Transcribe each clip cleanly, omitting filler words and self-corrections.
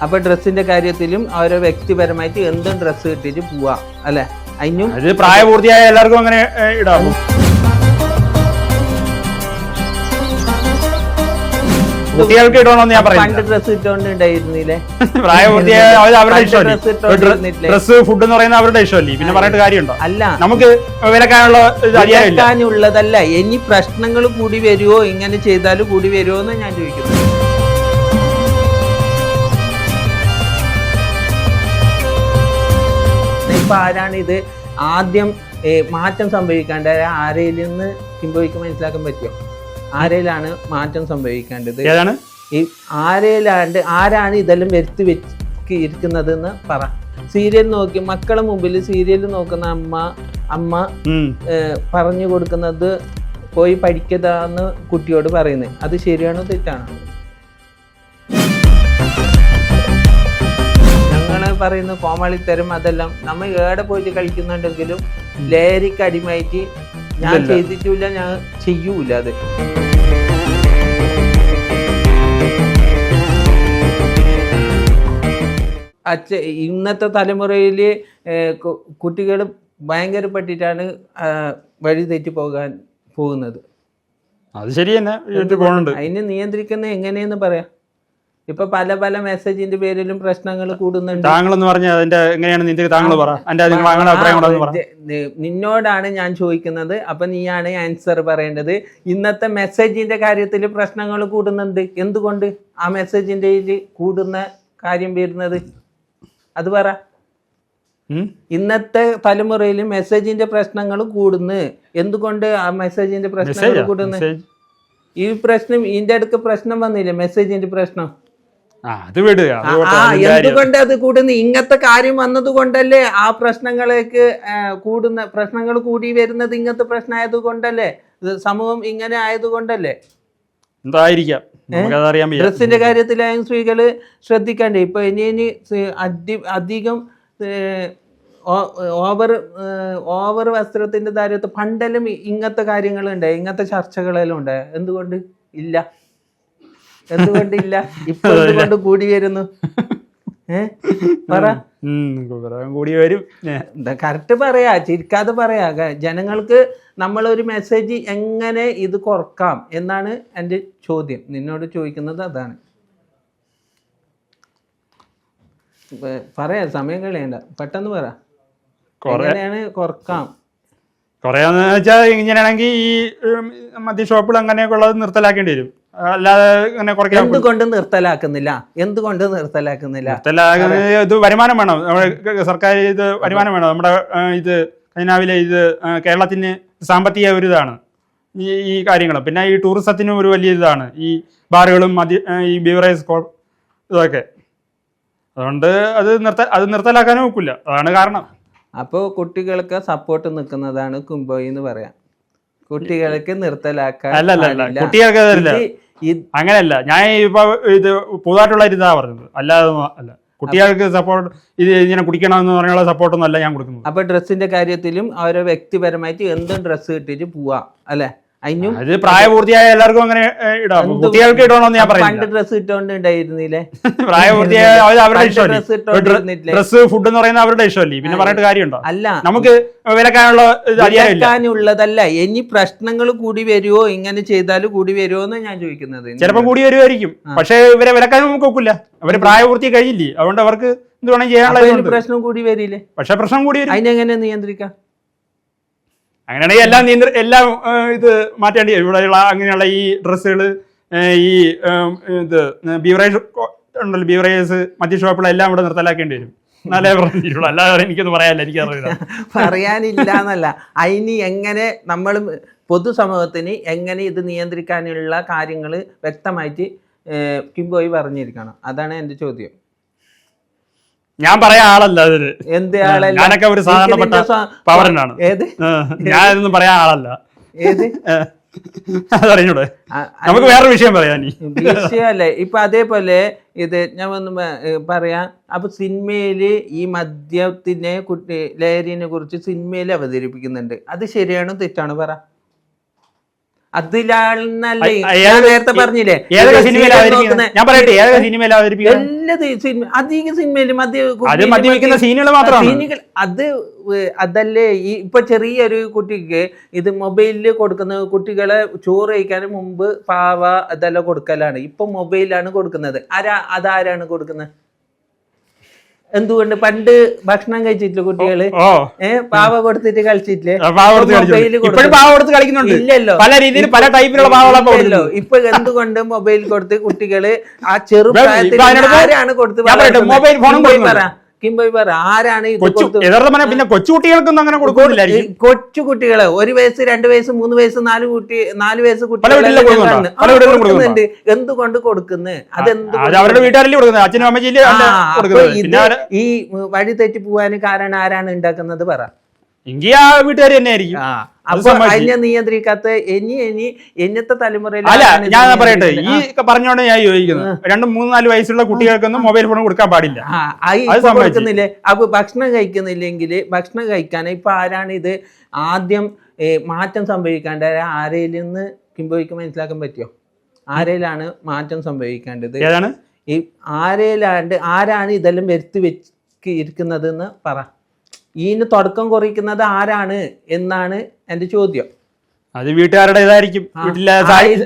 അപ്പൊ ഡ്രസ്സിന്റെ കാര്യത്തിലും അവരെ വ്യക്തിപരമായിട്ട് എന്തും ഡ്രസ്സ് കിട്ടിയിട്ട് പോവാ അല്ലെ? അതിനും പ്രായപൂർത്തിയായ എല്ലാവർക്കും അങ്ങനെ ഇടാം. കുട്ടികൾക്ക് ഇടണമെന്ന് ഞാൻ പറയുന്നത്. പണ്ട് ഡ്രസ്സ് ഇട്ടോണ്ടായിരുന്നില്ലേ? പ്രായപൂർത്തിയായ അവരുടെ ഇഷ്ടമല്ലേ, ഡ്രസ്സ് ഫുഡ് എന്ന് പറയുന്നത് അവരുടെ ഇഷ്ടമല്ലേ, പിന്നെ പറഞ്ഞിട്ട് കാര്യമുണ്ടോ? അല്ല, നമുക്ക് വിലക്കാനുള്ളതല്ല. ഇനി പ്രശ്നങ്ങൾ കൂടി വരുമോ, ഇങ്ങനെ ചെയ്താൽ കൂടി വരുമോ എന്ന് ഞാൻ ചോദിക്കുന്നു. ഇപ്പൊ ആരാണ് ഇത് ആദ്യം മാറ്റം സംഭവിക്കേണ്ട? ആരയിൽ നിന്ന് കിംബോയ്ക്ക് മനസ്സിലാക്കാൻ പറ്റുമോ? ആരയിലാണ് മാറ്റം സംഭവിക്കേണ്ടത്? ഈ ആരാണ് ഇതെല്ലാം വരുത്തി വെച്ച് ഇരിക്കുന്നത് എന്ന് പറ. സീരിയൽ നോക്കി മക്കളെ മുമ്പിൽ സീരിയൽ നോക്കുന്ന അമ്മ പറഞ്ഞു കൊടുക്കുന്നത് പോയി പഠിക്കതാന്ന് കുട്ടിയോട് പറയുന്നത്, അത് ശരിയാണോ തെറ്റാണോ? ഞങ്ങള് പറയുന്ന കോമാളിത്തരം അതെല്ലാം നമ്മൾ ഏടെ പോയിട്ട് കളിക്കുന്നുണ്ടെങ്കിലും ലഹരിക്ക് അടിമയായിട്ട് ഞാൻ ചെയ്തിട്ടില്ല, ഞാൻ ചെയ്യൂല. അത് ഇന്നത്തെ തലമുറയില് കുട്ടികൾ ഭയങ്കരപ്പെട്ടിട്ടാണ് വഴി തെറ്റി പോകുന്നത്. അത് ശരി തന്നെ. അതിനെ നിയന്ത്രിക്കുന്നത് എങ്ങനെയെന്ന് പറയാം. ഇപ്പൊ പല പല മെസ്സേജിന്റെ പേരിലും പ്രശ്നങ്ങൾ കൂടുന്നുണ്ട്. നിന്നോടാണ് ഞാൻ ചോദിക്കുന്നത്, അപ്പൊ നീയാണ് ആൻസർ പറയേണ്ടത്. ഇന്നത്തെ മെസ്സേജിന്റെ കാര്യത്തിൽ പ്രശ്നങ്ങൾ കൂടുന്നുണ്ട്. എന്തുകൊണ്ട് ആ മെസ്സേജിന്റെ കൂടുന്ന കാര്യം വരുന്നത് അത് പറ. ഇന്നത്തെ തലമുറയിൽ മെസ്സേജിന്റെ പ്രശ്നങ്ങൾ കൂടുന്നു. എന്തുകൊണ്ട് ആ മെസ്സേജിന്റെ പ്രശ്നങ്ങൾ കൂടുന്നു? ഈ പ്രശ്നം ഇതിന്റെ അടുക്ക് പ്രശ്നം വന്നില്ലേ, മെസ്സേജിന്റെ പ്രശ്നം. എന്തുകൊണ്ട് അത് കൂടുന്നു? ഇങ്ങനത്തെ കാര്യം വന്നത് കൊണ്ടല്ലേ ആ പ്രശ്നങ്ങളേക്ക് പ്രശ്നങ്ങൾ കൂടി വരുന്നത്. ഇങ്ങനത്തെ പ്രശ്നം ആയതുകൊണ്ടല്ലേ, സമൂഹം ഇങ്ങനെ ആയതുകൊണ്ടല്ലേ. ഡ്രസ്സിന്റെ കാര്യത്തിലായും സ്ത്രീകള് ശ്രദ്ധിക്കണ്ടേ? ഇപ്പൊ ഇനി അധികം ഓവർ വസ്ത്രത്തിന്റെ കാര്യത്തിൽ പണ്ടെല്ലാം ഇങ്ങനത്തെ കാര്യങ്ങളുണ്ട്, ഇങ്ങനത്തെ ചർച്ചകളെല്ലാം ഉണ്ട്. എന്തുകൊണ്ട് ഇല്ല? എന്തുകൊണ്ടില്ല? ഇപ്പൊ എന്തുകൊണ്ട് കൂടി വരുന്നു? പറ. കൂടി വരും. കറക്റ്റ് പറയാ, ചിരിക്കാതെ പറയാ. ജനങ്ങൾക്ക് നമ്മളൊരു മെസ്സേജ് എങ്ങനെ ഇത് കുറക്കാം എന്നാണ് എൻ്റെ ചോദ്യം. നിന്നോട് ചോദിക്കുന്നത് അതാണ്. പറയാ, സമയം കളയണ്ട, പെട്ടെന്ന് പറ. എങ്ങനെയാണ് കുറക്കാം? കുറയാന്ന് വെച്ചാൽ ഇങ്ങനെയാണെങ്കിൽ ഈ മദ്യ ഷോപ്പുകൾ അങ്ങനെയൊക്കെ ഉള്ളത് നിർത്തലാക്കേണ്ടി വരും. അല്ലാതെ ഇങ്ങനെ കുറയ്ക്കാൻ. എന്തുകൊണ്ട് നിർത്തലാക്കുന്നില്ല? ഇത് വരുമാനം വേണം. സർക്കാർ ഇത് വരുമാനം വേണം. നമ്മുടെ ഇത് ഖജനാവിലെ ഇത് കേരളത്തിന് സാമ്പത്തിക ഒരു ഇതാണ് ഈ കാര്യങ്ങൾ. പിന്നെ ഈ ടൂറിസത്തിനും ഒരു വലിയ ഇതാണ് ഈ ബാറുകളും ഈ ബീവറേജ് ഇതൊക്കെ. അതുകൊണ്ട് അത് നിർത്തലാക്കാനും ഒക്കില്ല. അതാണ് കാരണം. അപ്പോൾ കുട്ടികൾക്ക് സപ്പോർട്ട് നിൽക്കുന്നതാണ് കുംബോയി എന്ന് പറയാം. കുട്ടികൾക്ക് നിർത്തലാക്കാൻ അല്ല, കുട്ടികൾക്ക് അങ്ങനെയല്ല. ഞാൻ ഇപ്പൊ ഇത് പുതുതായിട്ടുള്ള ഇതാ പറഞ്ഞത്, അല്ലാതെ അല്ല. കുട്ടികൾക്ക് സപ്പോർട്ട് ഇത് ഇങ്ങനെ കുടിക്കണമെന്ന് പറഞ്ഞുള്ള സപ്പോർട്ടൊന്നും അല്ല ഞാൻ കൊടുക്കുന്നത്. അപ്പൊ ഡ്രസ്സിന്റെ കാര്യത്തിലും അവരെ വ്യക്തിപരമായിട്ട് എന്തും ഡ്രസ്സ് കിട്ടിയിട്ട് പോവാ അല്ലെ? അതിനും അത് പ്രായപൂർത്തിയായ എല്ലാവർക്കും അങ്ങനെ ഇടാം. കുട്ടികൾക്ക് ഇടണമെന്ന് ഞാൻ പറയുന്നത്. പണ്ട് ഡ്രസ്സ് ഇട്ടോണ്ടായിരുന്നില്ലേ? പ്രായപൂർത്തിയായ അവരുടെ ഇഷ്ടമല്ലേ, ഡ്രസ്സ് ഫുഡ് എന്ന് പറയുന്നത് അവരുടെ ഇഷ്ടമല്ലേ, പിന്നെ പറഞ്ഞിട്ട് കാര്യമുണ്ടോ? അല്ല, നമുക്ക് വിലക്കാനുള്ളതല്ല. ഇനി പ്രശ്നങ്ങൾ കൂടി വരുമോ, ഇങ്ങനെ ചെയ്താൽ കൂടി വരുമോ എന്ന് ഞാൻ ചോദിക്കുന്നത്. ചിലപ്പോൾ കൂടി വരുമായിരിക്കും, പക്ഷെ ഇവരെ വിലക്കാനും നമുക്ക് ഒക്കില്ല. അവര് പ്രായപൂർത്തി കഴിയില്ലേ, അതുകൊണ്ട് അവർക്ക് എന്ത് വേണമെങ്കിൽ ചെയ്യാനുള്ള പ്രശ്നം കൂടി വരില്ലേ? പക്ഷെ പ്രശ്നം കൂടി വരും. അതിനെങ്ങനെ നിയന്ത്രിക്കാം? അങ്ങനെയാണെങ്കിൽ എല്ലാം ഇത് മാറ്റേണ്ടി വരും. ഇവിടെയുള്ള അങ്ങനെയുള്ള ഈ ഡ്രസ്സുകൾ, ഈ ഇത് ബീവറേജ് ഉണ്ടല്ലോ, ബീവറേജസ് മദ്യ ഷോപ്പുകളെല്ലാം ഇവിടെ നിർത്തലാക്കേണ്ടി വരും. എന്നാലേ പറഞ്ഞിട്ടുള്ളൂ. അല്ലാതെ എനിക്കൊന്നും പറയാനില്ല, എനിക്കറിയില്ല. പറയാനില്ല എന്നല്ല, അതിന് എങ്ങനെ നമ്മൾ പൊതുസമൂഹത്തിന് എങ്ങനെ ഇത് നിയന്ത്രിക്കാനുള്ള കാര്യങ്ങൾ വ്യക്തമായിട്ട് കിംബോയി പറഞ്ഞിരിക്കണം. അതാണ് എൻ്റെ ചോദ്യം. ഞാൻ പറയാൻ ആളല്ല അതിന്. എന്ത് ആളല്ല? ഞാനൊക്കെ ഒരു സാധാരണപ്പെട്ട പൗരനാണ്. ഏത്? ഞാനൊന്നും പറയാൻ ആളല്ല. ഏത്? അതറിഞ്ഞൂടെ? നമുക്ക് വേറൊരു വിഷയം പറയാൻ. വിഷയമല്ലേ ഇപ്പൊ. അതേപോലെ ഇത് ഞാൻ ഒന്ന് പറയാം. അപ്പൊ സിനിമയില് ഈ മദ്യത്തിനെ ലഹരിനെ കുറിച്ച് സിനിമയിൽ അവതരിപ്പിക്കുന്നുണ്ട്. അത് ശരിയാണോ തെറ്റാണോ പറ? അതിലാണെന്നല്ലേ ഞാൻ നേരത്തെ പറഞ്ഞില്ലേ ഏതൊക്കെ സിനിമയിൽ ഞാൻ പറയട്ടെ ഏതൊക്കെ സിനിമയിൽ എല്ലാ സിനിമ അധിക സിനിമയിലും മദ്യപിക്കുന്ന സീനുകൾ മാത്രമാണ് അത് അതല്ലേ ഈ ഇപ്പൊ ചെറിയൊരു കുട്ടിക്ക് ഇത് മൊബൈലിൽ കൊടുക്കുന്ന കുട്ടികളെ ചോറ് കഴിക്കാനും മുമ്പ് പാവ അതെല്ലാം കൊടുക്കലാണ്. ഇപ്പൊ മൊബൈലാണ് കൊടുക്കുന്നത്. അതാരാണ് കൊടുക്കുന്നത്? എന്തുകൊണ്ട് പണ്ട് ഭക്ഷണം കഴിച്ചിട്ടില്ല കുട്ടികള് പാവ കൊടുത്തിട്ട് കളിച്ചിട്ടില്ലേ? ഇല്ലല്ലോ, പല രീതിയിൽ പല ടൈപ്പിലുള്ള പാവകളോ. ഇപ്പൊ എന്തുകൊണ്ട് മൊബൈൽ കൊടുത്ത് കുട്ടികള് ആ ചെറുപ്രായത്തിൽ ആരാണ് കൊടുത്ത് മൊബൈൽ ഫോണും കിംബോയ് പറ ആരാണ് പിന്നെ കൊച്ചുകുട്ടികൾക്കൊന്നും അങ്ങനെ കൊടുക്കുന്നില്ലായിരിക്കും. കൊച്ചുകുട്ടികള് 1 വയസ്സ് 2 വയസ്സ് 3 വയസ്സ് 4 വയസ്സ് കൊടുക്കുന്നുണ്ട്. എന്തുകൊണ്ട് കൊടുക്കുന്നത്? അവരുടെ വീട്ടുകാരല്ലേ കൊടുക്കുന്നത്, അച്ഛനും അമ്മച്ചില്ലേ. ഈ വഴി തെറ്റി പോവാന് കാരണം ആരാണ് ഉണ്ടാക്കുന്നത് പറ? എങ്കിൽ ആ വീട്ടുകാർ തന്നെ ആയിരിക്കും. അപ്പൊ അതിനെ നിയന്ത്രിക്കാത്ത ഇന്നത്തെ തലമുറയിൽ അല്ല ഞാൻ പറയട്ടെ, ഈ പറഞ്ഞോണ്ട് ഞാൻ ചോദിക്കുന്നത് 2, 3, 4 വയസ്സുള്ള കുട്ടികൾക്കൊന്നും മൊബൈൽ ഫോൺ കൊടുക്കാൻ പാടില്ല. കൊടുക്കുന്നില്ലേ? അപ്പൊ ഭക്ഷണം കഴിക്കുന്നില്ലെങ്കിൽ ഭക്ഷണം കഴിക്കാൻ ഇപ്പൊ ആരാണ് ഇത് ആദ്യം മാറ്റം സംഭവിക്കേണ്ട? ആരയിൽ നിന്ന് കിംബോയ്ക്ക് മനസ്സിലാക്കാൻ പറ്റിയോ? ആരയിലാണ് മാറ്റം സംഭവിക്കേണ്ടത്? ഏതാണ് ഈ ആരാണ് ഇതെല്ലാം വരുത്തി ഇരിക്കുന്നത് എന്ന് പറ. ഇതിന് തുടക്കം കുറിക്കുന്നത് ആരാണ് എന്നാണ് എന്റെ ചോദ്യം. അത് വീട്ടുകാരുടേതായിരിക്കും,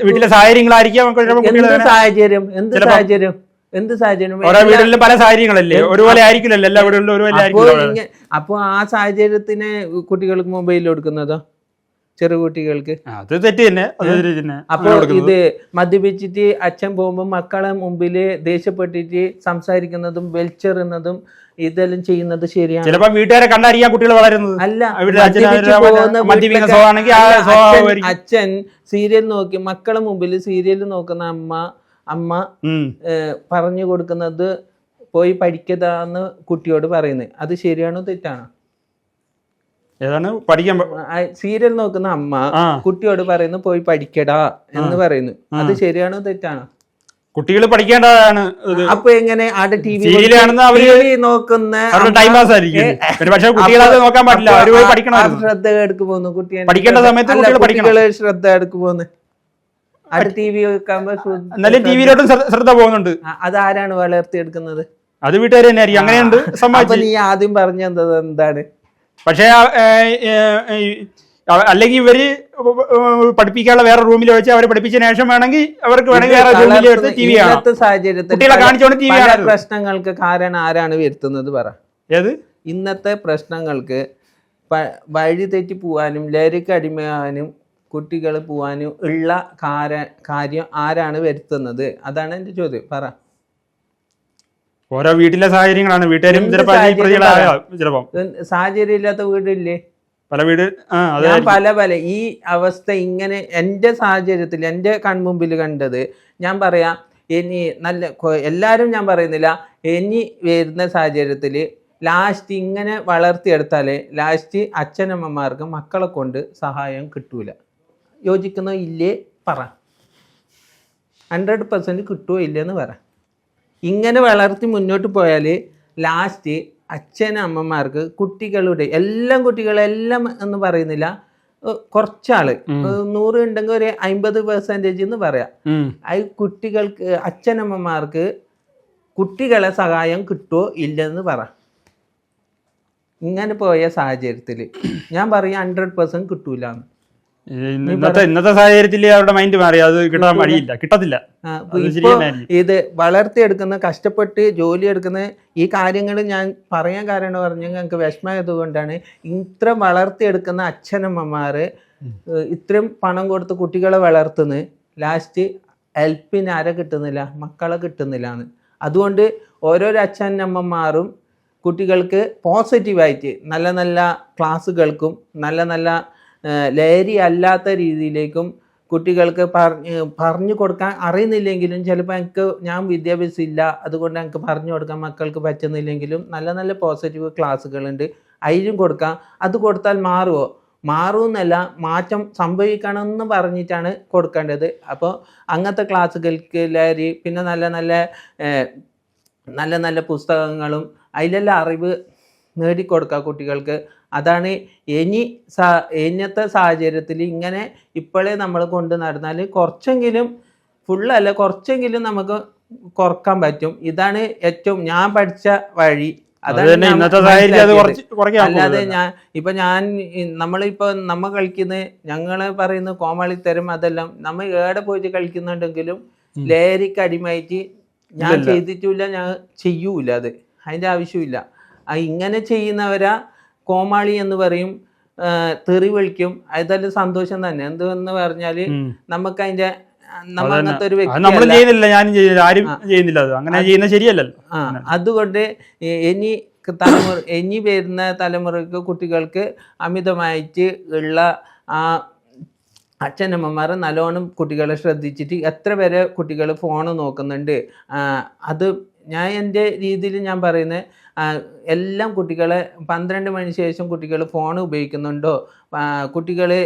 വീട്ടിലെ സാഹചര്യങ്ങളായിരിക്കും. എന്ത് സാഹചര്യം? ഓരോ വീടുകളിലും പല സാഹചര്യങ്ങളല്ലേ, ഒരുപോലെ ആയിരിക്കില്ലല്ലോ എല്ലാ വീടുകളിലും ഒരുപോലെ. അപ്പൊ ആ സാഹചര്യത്തിന് കുട്ടികൾക്ക് മൊബൈൽ കൊടുക്കുന്നതോ? ചെറുകുട്ടികൾക്ക് അത് തെറ്റ് തന്നെ. അപ്പൊ ഇത് മദ്യപിച്ചിട്ട് അച്ഛൻ പോകുമ്പോ മക്കളെ മുമ്പില് ദേഷ്യപ്പെട്ടിട്ട് സംസാരിക്കുന്നതും വലിച്ചെറിയുന്നതും ഇതെല്ലാം ചെയ്യുന്നത് ശരിയാണ്. ചിലപ്പോ വീട്ടുകാരെ കണ്ടായിരിക്കാം കുട്ടികൾ വളരുന്നത്. അല്ല, അച്ഛൻ സീരിയൽ നോക്കി മക്കളെ മുമ്പിൽ സീരിയൽ നോക്കുന്ന അമ്മ പറഞ്ഞു കൊടുക്കുന്നത് പോയി പഠിക്കതാന്ന് കുട്ടിയോട് പറയുന്നത്, അത് ശരിയാണോ തെറ്റാണോ? ഏതാണ് പഠിക്കാൻ? സീരിയൽ നോക്കുന്ന അമ്മ കുട്ടിയോട് പറയുന്നു പോയി പഠിക്കടാ എന്ന് പറയുന്നു, അത് ശരിയാണോ തെറ്റാണോ? കുട്ടികൾ പഠിക്കേണ്ടതാണ്. അപ്പൊ എങ്ങനെ ടി വി നോക്കുന്ന ശ്രദ്ധ എടുക്ക് പോകുന്നു കുട്ടിയെ? പഠിക്കേണ്ട സമയത്ത് കുട്ടികള് ശ്രദ്ധ എടുക്ക് പോകുന്നു. ടി വി വെക്കുമ്പോ ടിവിയിലോട്ടും ശ്രദ്ധ പോകുന്നുണ്ട്. അതാരാണ് വളർത്തിയെടുക്കുന്നത്? അത് വീട്ടുകാർ തന്നെ ആയിരിക്കും. അങ്ങനെയുണ്ട്. നീ ആദ്യം പറഞ്ഞത് എന്താണ്? പക്ഷേ അല്ലെങ്കിൽ ഇവര് പഠിപ്പിക്കാനുള്ള വേറെ റൂമിൽ വെച്ച് അവരെ പഠിപ്പിച്ചതിന് ശേഷം വേണമെങ്കിൽ അവർക്ക് വേറെ റൂമിൽ എടുത്ത് ടി വി കാണാം. കുട്ടികളെ കാണിച്ചോണ്ട് ടി വി കാണാം. പ്രശ്നങ്ങൾക്ക് കാരണം ആരാണ് വരുത്തുന്നത് പറ? ഏത് ഇന്നത്തെ പ്രശ്നങ്ങൾക്ക് വഴി തെറ്റി പോവാനും ലഹരിക്ക് അടിമയാവാനും കുട്ടികൾ പോവാനും ഉള്ള കാര്യം ആരാണ് വരുത്തുന്നത്? അതാണ് എന്റെ ചോദ്യം. പറ. ഓരോ വീട്ടിലെ സാഹചര്യങ്ങളാണ്. വീട്ടുകാരും ചിലപ്പോ സാഹചര്യം ഇല്ലാത്ത വീടില്ലേ? പല വീട് പല ഈ അവസ്ഥ ഇങ്ങനെ എൻ്റെ സാഹചര്യത്തിൽ എൻ്റെ കൺമുമ്പിൽ കണ്ടത് ഞാൻ പറയാം. ഇനി എല്ലാവരും ഞാൻ പറയുന്നില്ല, ഇനി വരുന്ന സാഹചര്യത്തിൽ ലാസ്റ്റ് ഇങ്ങനെ വളർത്തിയെടുത്താലേ ലാസ്റ്റ് അച്ഛനമ്മമാർക്ക് മക്കളെ കൊണ്ട് സഹായം കിട്ടൂല. യോജിക്കുന്നോ ഇല്ലേ പറ? 100% കിട്ടുമോ ഇല്ലെന്ന് പറ. ഇങ്ങനെ വളർത്തി മുന്നോട്ട് പോയാൽ ലാസ്റ്റ് അച്ഛനമ്മമാർക്ക് കുട്ടികളുടെ കുട്ടികളെല്ലാം എന്ന് പറയുന്നില്ല, കുറച്ചാള് 100 ഉണ്ടെങ്കിൽ ഒരു 50% എന്ന് പറയാം. കുട്ടികൾക്ക് അച്ഛനമ്മമാർക്ക് കുട്ടികളെ സഹായം കിട്ടുമോ ഇല്ലെന്ന് പറ. ഇങ്ങനെ പോയ സാഹചര്യത്തിൽ ഞാൻ പറയാം 100% കിട്ടൂലെന്ന്. ഇന്നത്തെ സാഹചര്യത്തിൽ അവരുടെ മൈൻഡ് മാറി, അത് കിട്ടാൻ വഴിയില്ല, കിട്ടത്തില്ല. ഇത് വളർത്തിയെടുക്കുന്ന കഷ്ടപ്പെട്ട് ജോലി എടുക്കുന്ന ഈ കാര്യങ്ങൾ ഞാൻ പറയാൻ കാരണം പറഞ്ഞാൽ ഞങ്ങൾക്ക് വിഷമമായത് കൊണ്ടാണ്. ഇത്ര വളർത്തിയെടുക്കുന്ന അച്ഛനമ്മമാർ ഇത്രയും പണം കൊടുത്ത് കുട്ടികളെ വളർത്തുന്നത് ലാസ്റ്റ് ഹെൽപ്പിന് ആരെ കിട്ടുന്നില്ല? മക്കളെ കിട്ടുന്നില്ലാന്ന്. അതുകൊണ്ട് ഓരോരോ അച്ഛനമ്മമാരും കുട്ടികൾക്ക് പോസിറ്റീവായിട്ട് നല്ല നല്ല ക്ലാസ്സുകൾക്കും നല്ല ലഹരി അല്ലാത്ത രീതിയിലേക്കും കുട്ടികൾക്ക് പറഞ്ഞു കൊടുക്കാൻ അറിയുന്നില്ലെങ്കിലും ചിലപ്പോൾ ഞാൻ വിദ്യാഭ്യാസം ഇല്ല അതുകൊണ്ട് എനിക്ക് പറഞ്ഞു കൊടുക്കാൻ മക്കൾക്ക് പറ്റുന്നില്ലെങ്കിലും നല്ല പോസിറ്റീവ് ക്ലാസ്സുകളുണ്ട്, അതിലും കൊടുക്കാം. അത് കൊടുത്താൽ മാറുമെന്നല്ല, മാറ്റം സംഭവിക്കണമെന്ന് പറഞ്ഞിട്ടാണ് കൊടുക്കേണ്ടത്. അപ്പോൾ അങ്ങനത്തെ ക്ലാസ്സുകൾക്ക് ലഹരി പിന്നെ നല്ല പുസ്തകങ്ങളും അതിലെല്ലാം അറിവ് നേടിക്കൊടുക്കുക കുട്ടികൾക്ക്. അതാണ് ഇന്നത്തെ സാഹചര്യത്തിൽ ഇങ്ങനെ ഇപ്പോഴേ നമ്മൾ കൊണ്ട് നടന്നാൽ കുറച്ചെങ്കിലും, ഫുള്ളല്ല കുറച്ചെങ്കിലും നമുക്ക് കുറക്കാൻ പറ്റും. ഇതാണ് ഏറ്റവും ഞാൻ പഠിച്ച വഴി. അല്ലാതെ നമ്മളിപ്പോ കളിക്കുന്ന ഞങ്ങള് പറയുന്ന കോമാളിത്തരം അതെല്ലാം നമ്മൾ ഏടെ പോയിട്ട് കളിക്കുന്നുണ്ടെങ്കിലും ലഹരിക്ക് അടിമയായിട്ട് ഞാൻ ചെയ്തിട്ടില്ല, ഞാൻ ചെയ്യൂല. അത് അതിന്റെ ആവശ്യമില്ല. ഇങ്ങനെ ചെയ്യുന്നവരാ കോമാളി എന്ന് പറയും, തെറി വിളിക്കും. അതെല്ലാം സന്തോഷം തന്നെ. എന്തെന്ന് പറഞ്ഞാല് നമുക്ക് അതിന്റെ അങ്ങനത്തെ ഒരു വ്യക്തി അതുകൊണ്ട് ഇനി വരുന്ന തലമുറക്ക് കുട്ടികൾക്ക് അമിതമായിട്ട് ഉള്ള ആ അച്ഛനമ്മമാർ നല്ലോണം കുട്ടികളെ ശ്രദ്ധിച്ചിട്ട് എത്ര പേരെ കുട്ടികൾ ഫോൺ നോക്കുന്നുണ്ട്. അത് ഞാൻ എൻ്റെ രീതിയിൽ ഞാൻ പറയുന്നത് എല്ലാം കുട്ടികളെ 12 മണിക്ക് ശേഷം കുട്ടികൾ ഫോൺ ഉപയോഗിക്കുന്നുണ്ടോ, കുട്ടികള്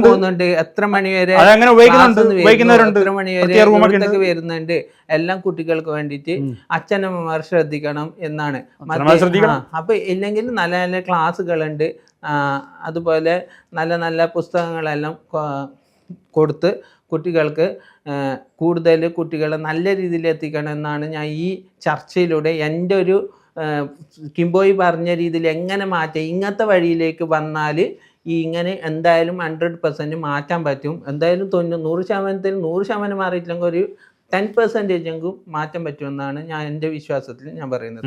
പോകുന്നുണ്ട്, എത്ര മണിവരെ എത്ര മണിവരെ വീട്ടിലേക്ക് വരുന്നുണ്ട്, എല്ലാം കുട്ടികൾക്ക് വേണ്ടിയിട്ട് അച്ഛനമ്മമാർ ശ്രദ്ധിക്കണം എന്നാണ്. അപ്പൊ ഇല്ലെങ്കിൽ നല്ല നല്ല ക്ലാസ്സുകളുണ്ട്, അതുപോലെ നല്ല നല്ല പുസ്തകങ്ങളെല്ലാം കൊടുത്ത് കുട്ടികൾക്ക് കൂടുതൽ കുട്ടികളെ നല്ല രീതിയിൽ എത്തിക്കണം എന്നാണ് ഞാൻ ഈ ചർച്ചയിലൂടെ എൻ്റെ ഒരു കിംബോയ് പറഞ്ഞ രീതിയിൽ എങ്ങനെ മാറ്റാം. ഇങ്ങനത്തെ വഴിയിലേക്ക് വന്നാൽ ഇങ്ങനെ എന്തായാലും 100% മാറ്റാൻ പറ്റും. എന്തായാലും 100% മാറിയിട്ടില്ലെങ്കിൽ ഒരു 10% മാറ്റാൻ പറ്റുമെന്നാണ് ഞാൻ എൻ്റെ വിശ്വാസത്തിൽ ഞാൻ പറയുന്നത്.